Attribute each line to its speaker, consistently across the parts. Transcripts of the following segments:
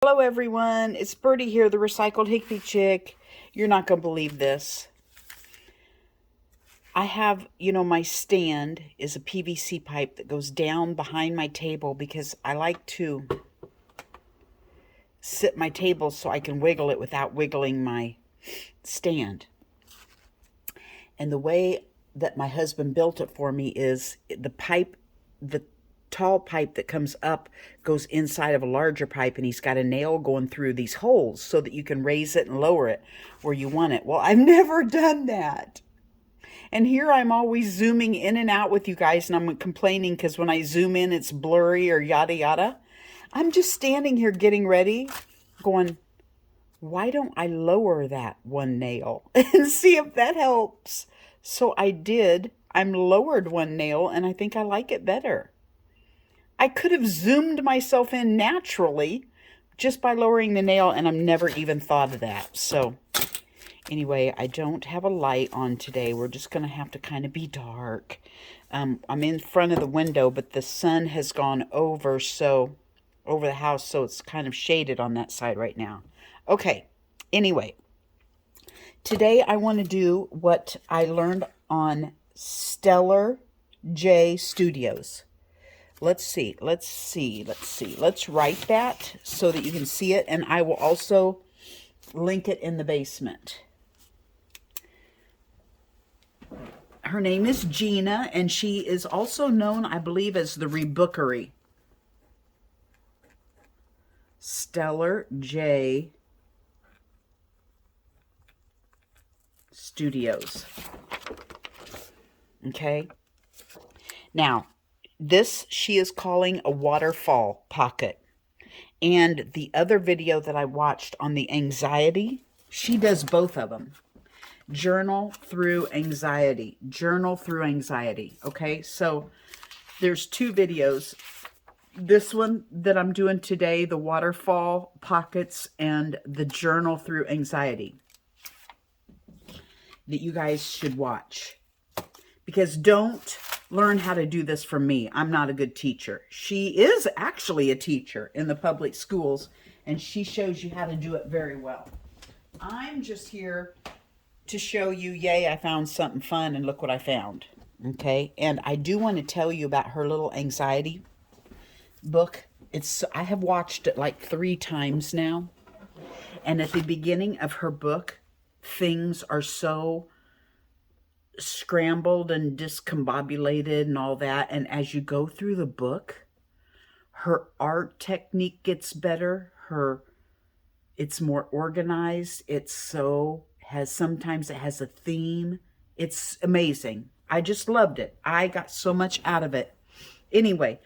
Speaker 1: Hello everyone, it's Birdie here, the Recycled Hippie Chick. You're not going to believe this. I have, my stand is a PVC pipe that goes down behind my table because I like to sit my table so I can wiggle it without wiggling my stand. And the way that my husband built it for me is the tall pipe that comes up goes inside of a larger pipe, and he's got a nail going through these holes so that you can raise it and lower it where you want it. Well, I've never done that. And here I'm always zooming in and out with you guys, and I'm complaining because when I zoom in, it's blurry or yada yada. I'm just standing here getting ready, going, why don't I lower that one nail and see if that helps? So I did. I'm lowered one nail, and I think I like it better. I could have zoomed myself in naturally just by lowering the nail, and I've never even thought of that. So anyway, I don't have a light on today. We're just going to have to kind of be dark. I'm in front of the window, but the sun has gone over the house, so it's kind of shaded on that side right now. Okay, anyway, today I want to do what I learned on Stellar J Studios. Let's write that so that you can see it, and I will also link it in the basement. Her name is Gina, and she is also known, I believe, as the Rebookery. Stellar J Studios. Okay? Now, this she is calling a waterfall pocket. And the other video that I watched on the anxiety, she does both of them. Journal through anxiety. Journal through anxiety. Okay, so there's two videos. This one that I'm doing today, the waterfall pockets, and the journal through anxiety, that you guys should watch. Because don't learn how to do this from me. I'm not a good teacher. She is actually a teacher in the public schools, and she shows you how to do it very well. I'm just here to show you, yay, I found something fun, and look what I found. Okay, and I do want to tell you about her little anxiety book. I have watched it like 3 times now, and at the beginning of her book, things are so scrambled and discombobulated and all that, and as you go through the book, her art technique gets better. It's more organized. Sometimes it has a theme. It's amazing. I just loved it. I got so much out of it. Anyway,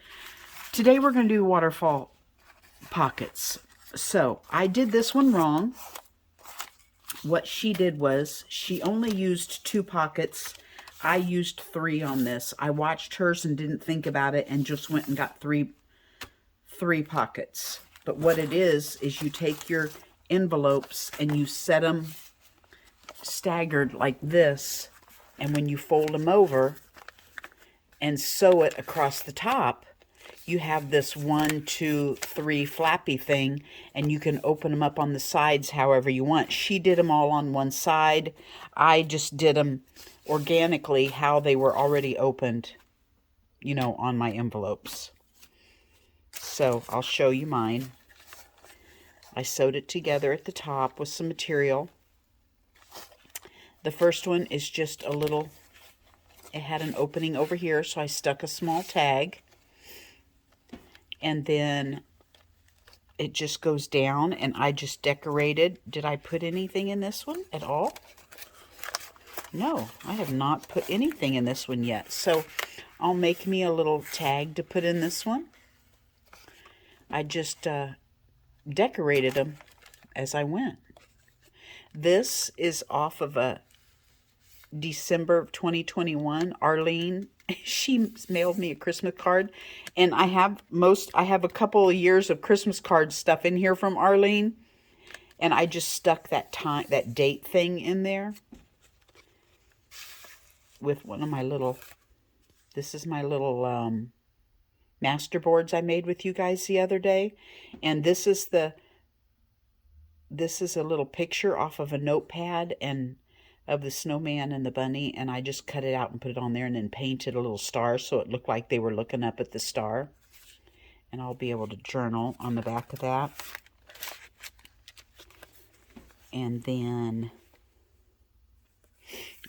Speaker 1: today we're going to do waterfall pockets. So I did this one wrong. What she did was she only used 2 pockets. I used 3 on this. I watched hers and didn't think about it and just went and got three pockets. But what it is you take your envelopes and you set them staggered like this, and when you fold them over and sew it across the top, you have this 1, 2, 3 flappy thing, and you can open them up on the sides however you want. She did them all on one side. I just did them organically how they were already opened, on my envelopes. So I'll show you mine. I sewed it together at the top with some material. The first one is just a little, it had an opening over here, so I stuck a small tag. And then it just goes down, and I just decorated. Did I put anything in this one at all? No, I have not put anything in this one yet. So I'll make me a little tag to put in this one. I just decorated them as I went. This is off of a December of 2021. Arlene, she mailed me a Christmas card, and I have a couple of years of Christmas card stuff in here from Arlene, and I just stuck that date thing in there with one of my little, this is my little master boards I made with you guys the other day, and this is the this is a little picture off of a notepad and of the snowman and the bunny, and I just cut it out and put it on there and then painted a little star so it looked like they were looking up at the star. And I'll be able to journal on the back of that. And then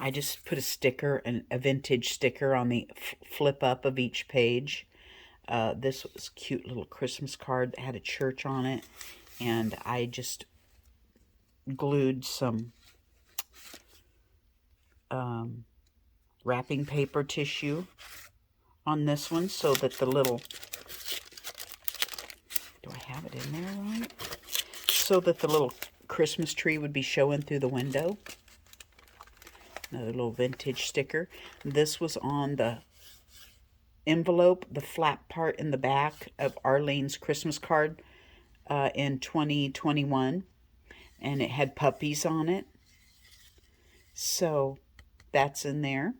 Speaker 1: I just put a sticker, a vintage sticker on the flip up of each page. This was a cute little Christmas card that had a church on it. And I just glued some wrapping paper tissue on this one so that the little, do I have it in there right? So that the little Christmas tree would be showing through the window. Another little vintage sticker. This was on the envelope, the flap part in the back of Arlene's Christmas card in 2021. And it had puppies on it. So that's in there.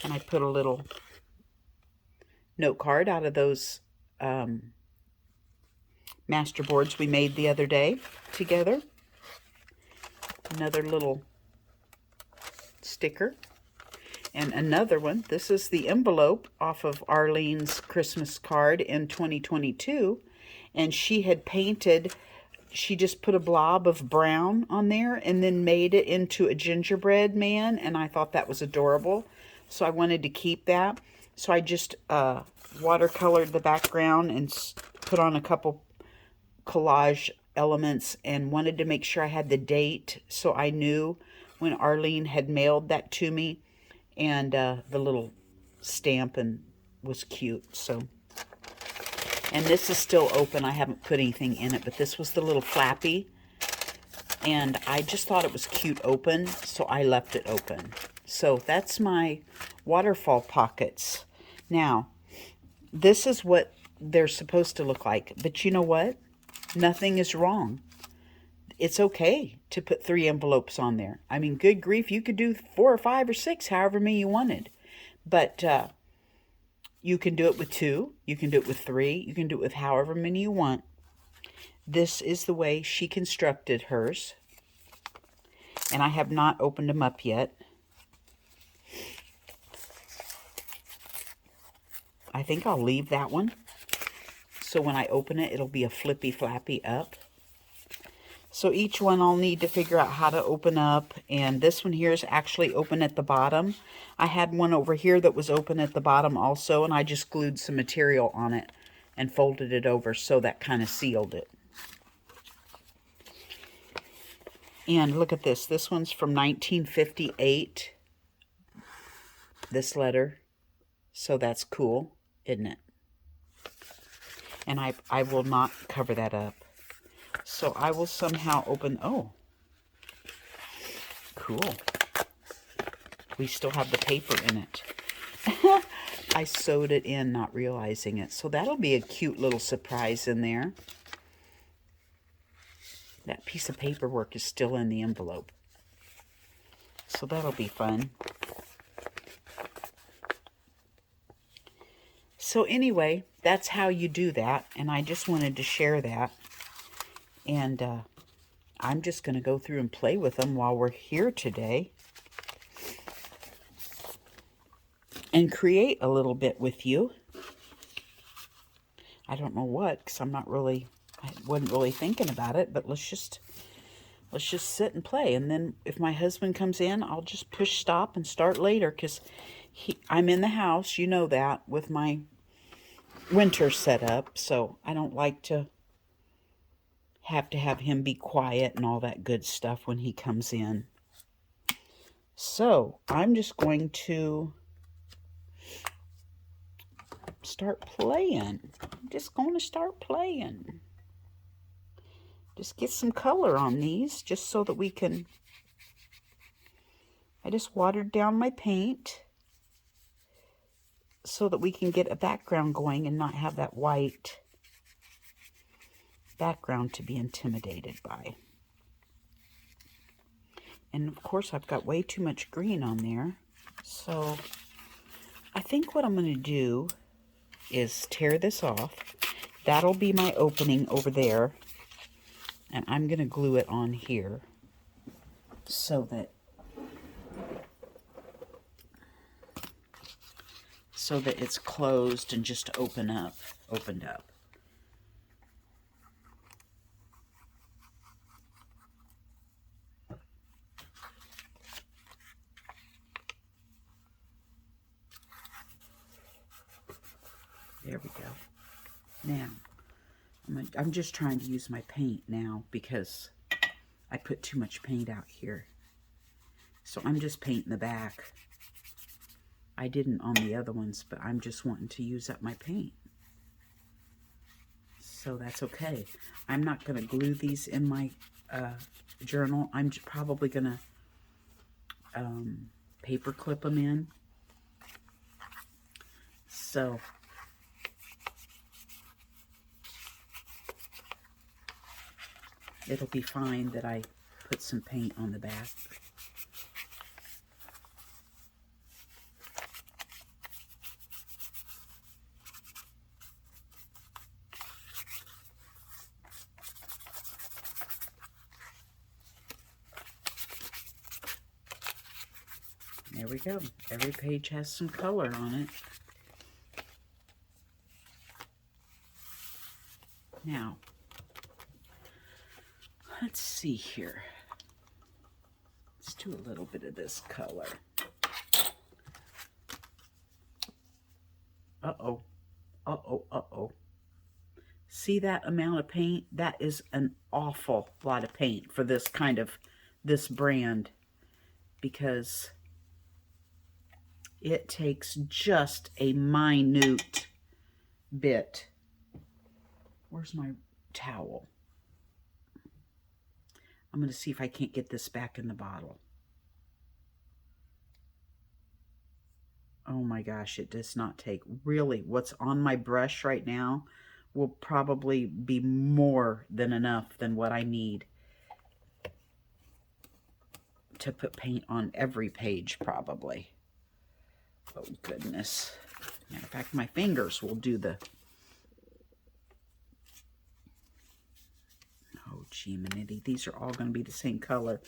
Speaker 1: And I put a little note card out of those master boards we made the other day together. Another little sticker. And another one. This is the envelope off of Arlene's Christmas card in 2022. And she had painted, she just put a blob of brown on there and then made it into a gingerbread man. And I thought that was adorable. So I wanted to keep that. So I just watercolored the background and put on a couple collage elements and wanted to make sure I had the date so I knew when Arlene had mailed that to me. And the little stamp and was cute. So, and this is still open. I haven't put anything in it, but this was the little flappy. And I just thought it was cute open, so I left it open. So that's my waterfall pockets. Now, this is what they're supposed to look like. But you know what? Nothing is wrong. It's okay to put 3 envelopes on there. I mean, good grief, you could do 4 or 5 or 6, however many you wanted. But you can do it with 2. You can do it with 3. You can do it with however many you want. This is the way she constructed hers. And I have not opened them up yet. I think I'll leave that one. So when I open it, it'll be a flippy flappy up. So each one I'll need to figure out how to open up. And this one here is actually open at the bottom. I had one over here that was open at the bottom also. And I just glued some material on it and folded it over. So that kind of sealed it. And look at this. This one's from 1958. This letter. So that's cool, isn't it? And I will not cover that up. So I will somehow open, oh, cool. We still have the paper in it. I sewed it in, not realizing it. So that'll be a cute little surprise in there. That piece of paperwork is still in the envelope. So that'll be fun. So anyway, that's how you do that. And I just wanted to share that. And I'm just going to go through and play with them while we're here today. And create a little bit with you. I don't know what, because I wasn't really thinking about it. But let's just sit and play. And then if my husband comes in, I'll just push stop and start later. Because I'm in the house, you know that, with my winter set up. So I don't like to have him be quiet and all that good stuff when he comes in. So I'm just going to start playing. I'm just going to start playing. Just get some color on these just so that we can. I just watered down my paint so that we can get a background going and not have that white background to be intimidated by. And of course I've got way too much green on there. So I think what I'm going to do is tear this off. That'll be my opening over there. And I'm going to glue it on here so that it's closed and just opened up. There we go. Now, I'm just trying to use my paint now because I put too much paint out here. So I'm just painting the back. I didn't on the other ones, but I'm just wanting to use up my paint. So that's okay. I'm not going to glue these in my journal. I'm probably going to paper clip them in. So it'll be fine that I put some paint on the back. There we go. Every page has some color on it. Now, let's see here. Let's do a little bit of this color. Uh-oh. Uh-oh, uh-oh. See that amount of paint? That is an awful lot of paint for this brand, because it takes just a minute bit. Where's my towel? I'm going to see if I can't get this back in the bottle. Oh my gosh, it does not take. Really, what's on my brush right now will probably be more than enough than what I need to put paint on every page, probably. Oh goodness. Matter of fact, my fingers will do the... Oh, gee-manity. These are all going to be the same color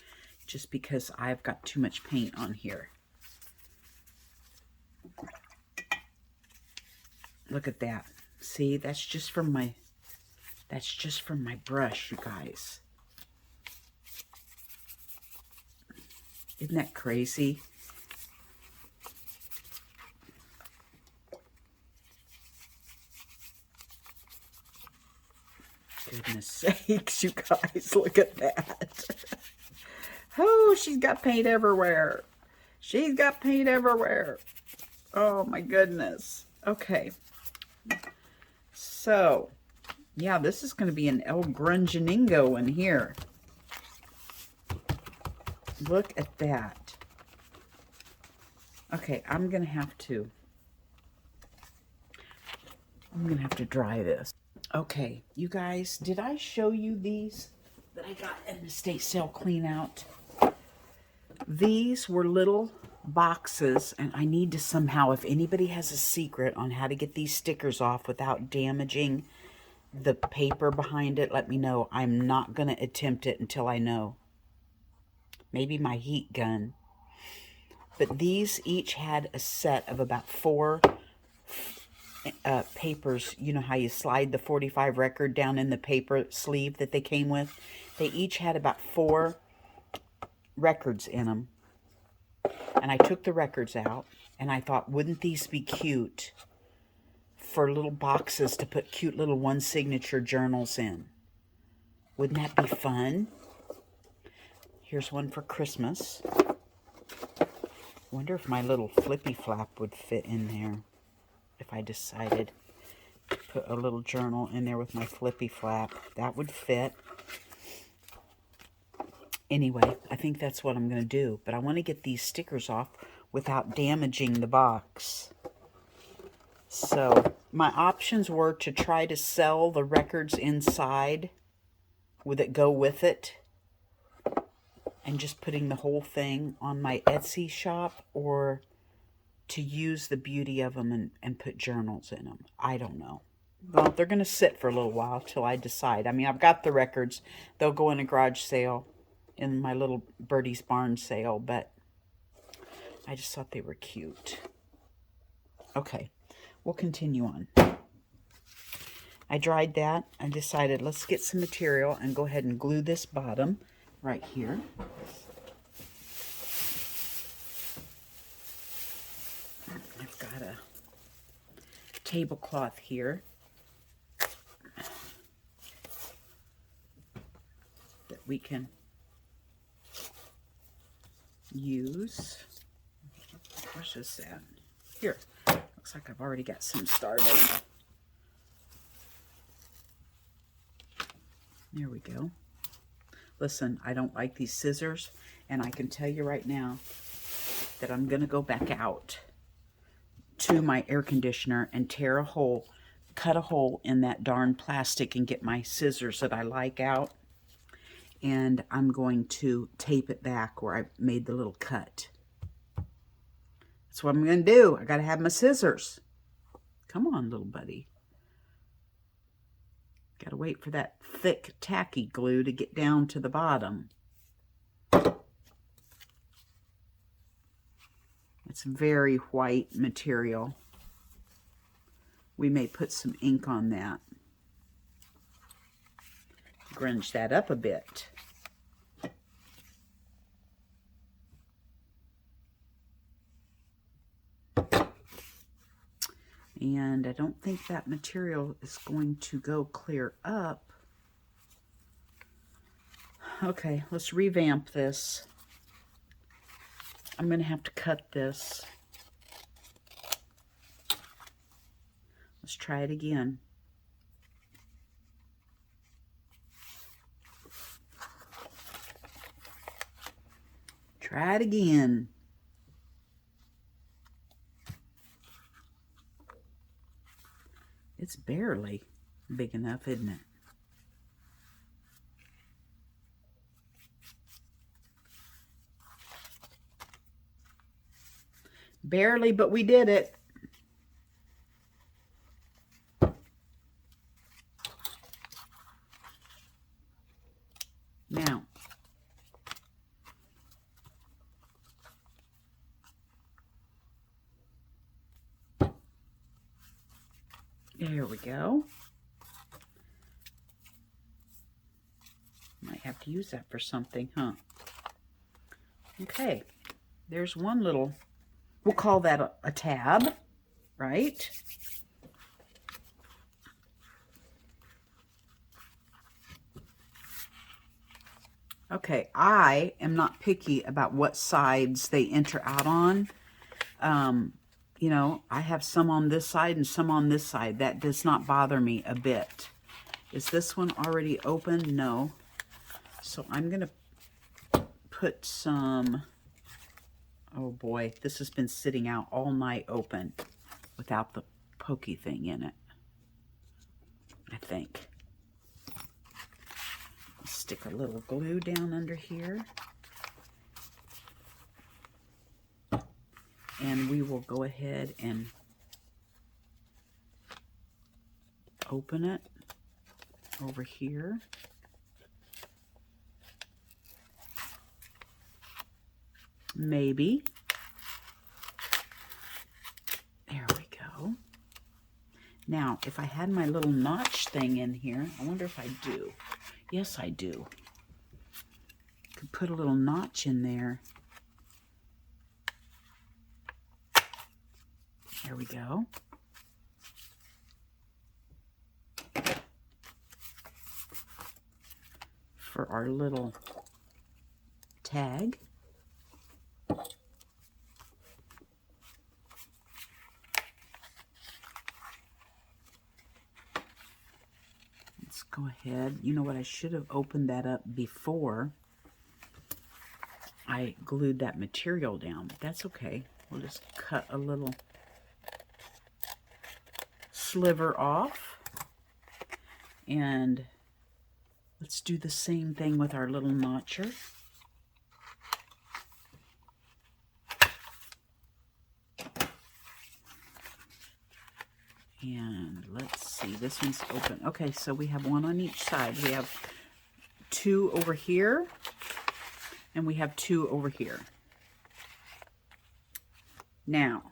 Speaker 1: just because I've got too much paint on here. Look at that. See, that's just from my brush, you guys. Isn't that crazy? Goodness sakes, you guys, look at that. Oh, she's got paint everywhere. She's got paint everywhere. Oh my goodness. Okay. So, yeah, this is going to be an El Grungeningo in here. Look at that. Okay, I'm going to have to dry this. Okay, you guys, did I show you these that I got in the estate sale clean out? These were little boxes, and I need to somehow, if anybody has a secret on how to get these stickers off without damaging the paper behind it, let me know. I'm not going to attempt it until I know. Maybe my heat gun. But these each had a set of about 4 papers. You know how you slide the 45 record down in the paper sleeve that they came with? They each had about 4 records in them. And I took the records out, and I thought, wouldn't these be cute for little boxes to put cute little one signature journals in? Wouldn't that be fun? Here's one for Christmas. Wonder if my little flippy flap would fit in there. If I decided to put a little journal in there with my flippy flap, that would fit. Anyway, I think that's what I'm going to do. But I want to get these stickers off without damaging the box. So my options were to try to sell the records inside with it go with it, and just putting the whole thing on my Etsy shop, or to use the beauty of them and put journals in them. I don't know. Well, they're going to sit for a little while till I decide. I mean, I've got the records. They'll go in a garage sale, in my little Birdie's Barn sale, but I just thought they were cute. Okay, we'll continue on. I dried that. I decided let's get some material and go ahead and glue this bottom right here. I've got a tablecloth here that we can use. What's this at? Here. Looks like I've already got some started. There we go. Listen, I don't like these scissors, and I can tell you right now that I'm going to go back out to my air conditioner and tear a hole, cut a hole in that darn plastic and get my scissors that I like out. And I'm going to tape it back where I made the little cut. That's what I'm going to do. I got to have my scissors. Come on, little buddy. Got to wait for that thick, tacky glue to get down to the bottom. It's very white material. We may put some ink on that. Grunge that up a bit. And I don't think that material is going to go clear up. Okay, let's revamp this. I'm going to have to cut this. Let's try it again. Try it again. It's barely big enough, isn't it? Barely, but we did it. Now, there we go. Might have to use that for something, huh? Okay, there's one little, we'll call that a tab, right? Okay, I am not picky about what sides they enter out on. You know, I have some on this side and some on this side. That does not bother me a bit. Is this one already open? No. So I'm going to put some, oh boy, this has been sitting out all night open without the pokey thing in it, I think. Stick a little glue down under here. And we will go ahead and open it over here. Maybe. There we go. Now, if I had my little notch thing in here, I wonder if I do. Yes, I do. Could put a little notch in there. There we go. For our little tag. Let's go ahead. You know what? I should have opened that up before I glued that material down, but that's okay. We'll just cut a little sliver off, and let's do the same thing with our little notcher. And let's see, this one's open. Okay, so we have one on each side. We have 2 over here, and we have 2 over here. Now,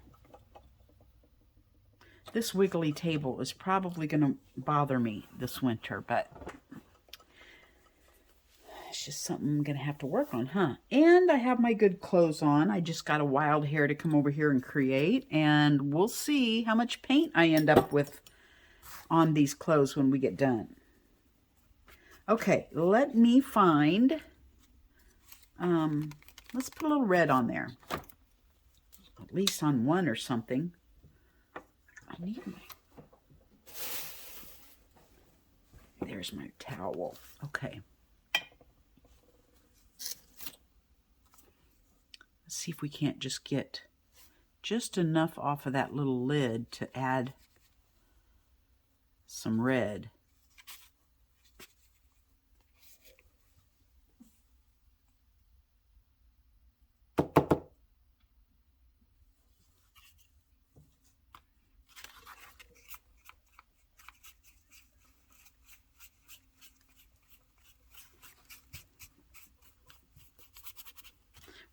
Speaker 1: this wiggly table is probably going to bother me this winter, but it's just something I'm going to have to work on, huh? And I have my good clothes on. I just got a wild hair to come over here and create, and we'll see how much paint I end up with on these clothes when we get done. Okay, let me find, let's put a little red on there. At least on one or something. I need my, there's my towel. Okay. Let's see if we can't just get just enough off of that little lid to add some red.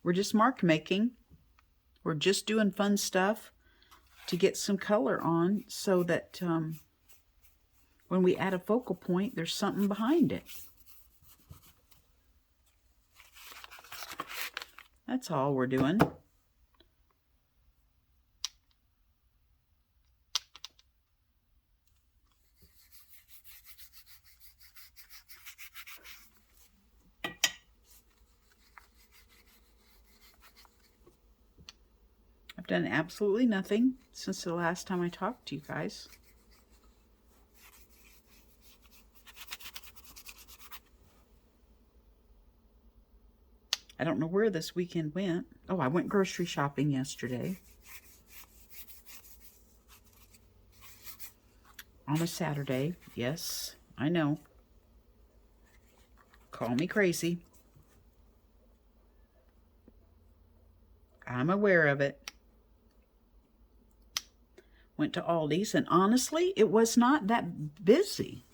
Speaker 1: We're just mark making. We're just doing fun stuff to get some color on so that when we add a focal point, there's something behind it. That's all we're doing. I've done absolutely nothing since the last time I talked to you guys. I don't know where this weekend went. Oh, I went grocery shopping yesterday. On a Saturday. Yes, I know. Call me crazy. I'm aware of it. Went to Aldi's, and honestly, it was not that busy.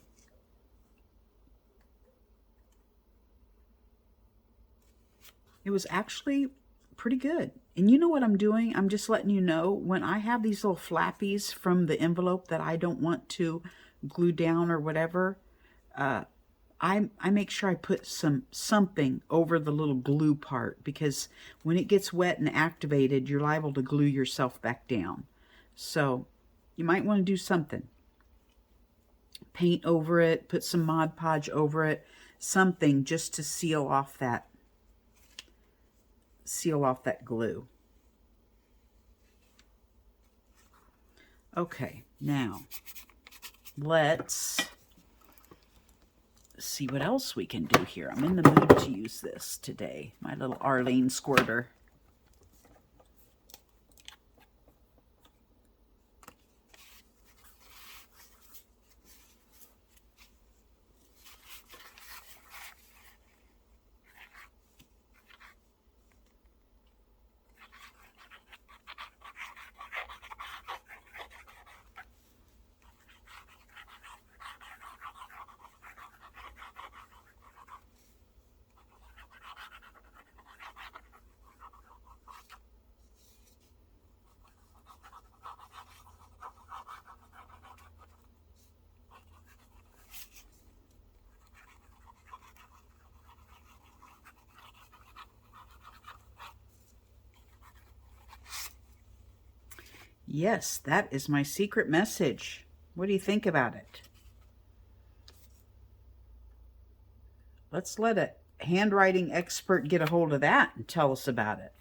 Speaker 1: It was actually pretty good. And you know what I'm doing? I'm just letting you know, when I have these little flappies from the envelope that I don't want to glue down or whatever, I make sure I put something over the little glue part, because when it gets wet and activated, you're liable to glue yourself back down. So you might want to do something. Paint over it, put some Mod Podge over it, something just to seal off that glue. Okay, now let's see what else we can do here. I'm in the mood to use this today, my little Arlene squirter. Yes, that is my secret message. What do you think about it? Let's let a handwriting expert get a hold of that and tell us about it.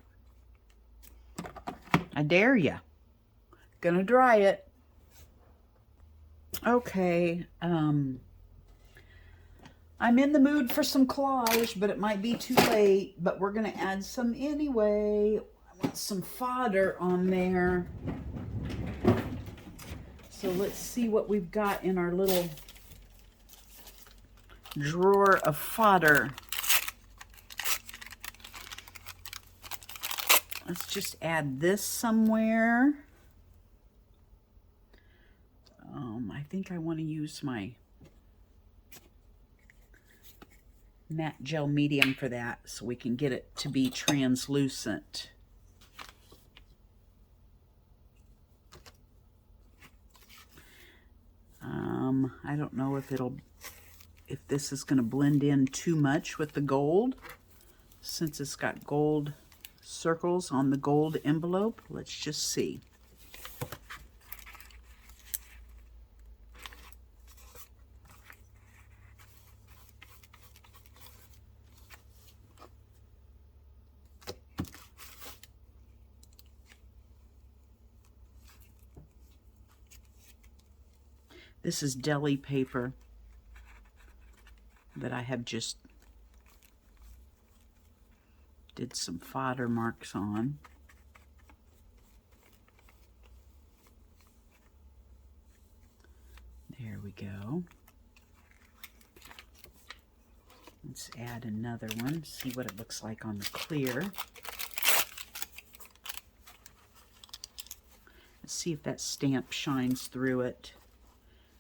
Speaker 1: I dare ya. Gonna dry it. Okay, I'm in the mood for some collage, but it might be too late, but we're gonna add some anyway. I want some fodder on there. So let's see what we've got in our little drawer of fodder. Let's just add this somewhere. I think I want to use my matte gel medium for that so we can get it to be translucent. I don't know if this is going to blend in too much with the gold, since it's got gold circles on the gold envelope. Let's just see. This is deli paper that I have just did some fodder marks on. There we go. Let's add another one, see what it looks like on the clear. Let's see if that stamp shines through it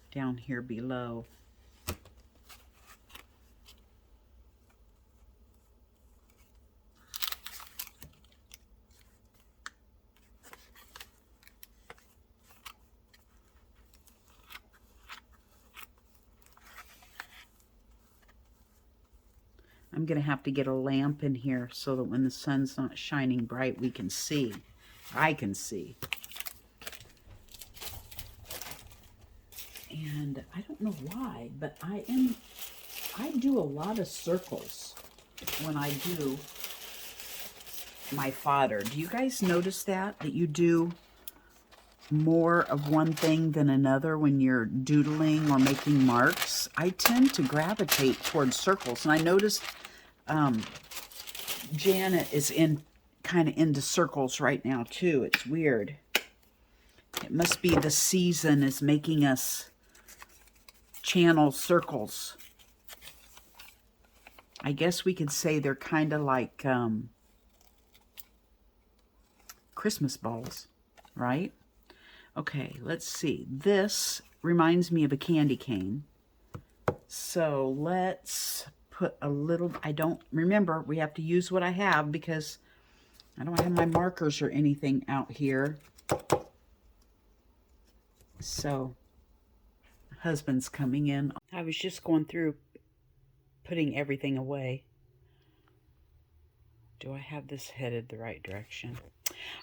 Speaker 1: down here below. I'm going to have to get a lamp in here so that when the sun's not shining bright, we can see. I can see. And I don't know why, but I do a lot of circles when I do my fodder. Do you guys notice that you do more of one thing than another when you're doodling or making marks? I tend to gravitate towards circles, and I noticed Janet is kind of into circles right now too. It's weird. It must be the season is making us channel circles. I guess we could say they're kind of like Christmas balls, right? Okay, let's see. This reminds me of a candy cane. So let's put a little, remember, we have to use what I have because I don't have my markers or anything out here. So, husband's coming in. I was just going through putting everything away. Do I have this headed the right direction?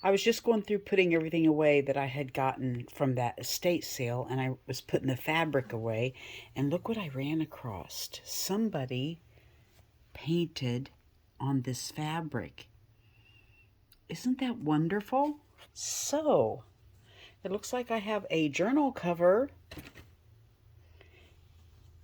Speaker 1: I was just going through putting everything away that I had gotten from that estate sale, and I was putting the fabric away, and look what I ran across. Somebody painted on this fabric. Isn't that wonderful? So, it looks like I have a journal cover.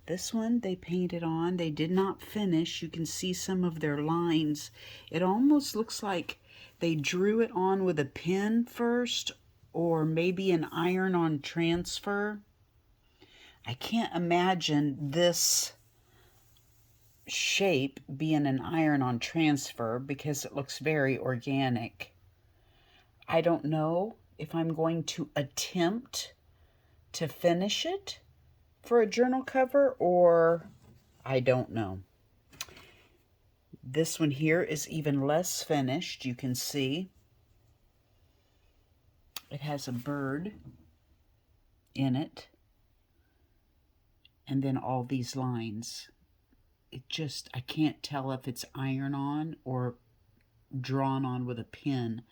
Speaker 1: This one they painted on. They did not finish. You can see some of their lines. It almost looks like they drew it on with a pen first, or maybe an iron-on transfer. I can't imagine this shape being an iron-on transfer because it looks very organic. I don't know if I'm going to attempt to finish it for a journal cover, or I don't know. This one here is even less finished. You can see it has a bird in it, and then all these lines. I can't tell if it's iron on or drawn on with a pen.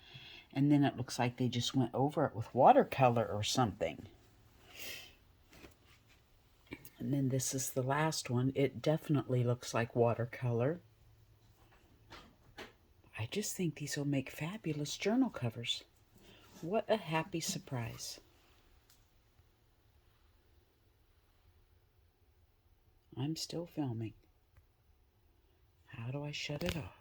Speaker 1: And then it looks like they just went over it with watercolor or something. And then this is the last one. It definitely looks like watercolor. I just think these will make fabulous journal covers. What a happy surprise. I'm still filming. How do I shut it off?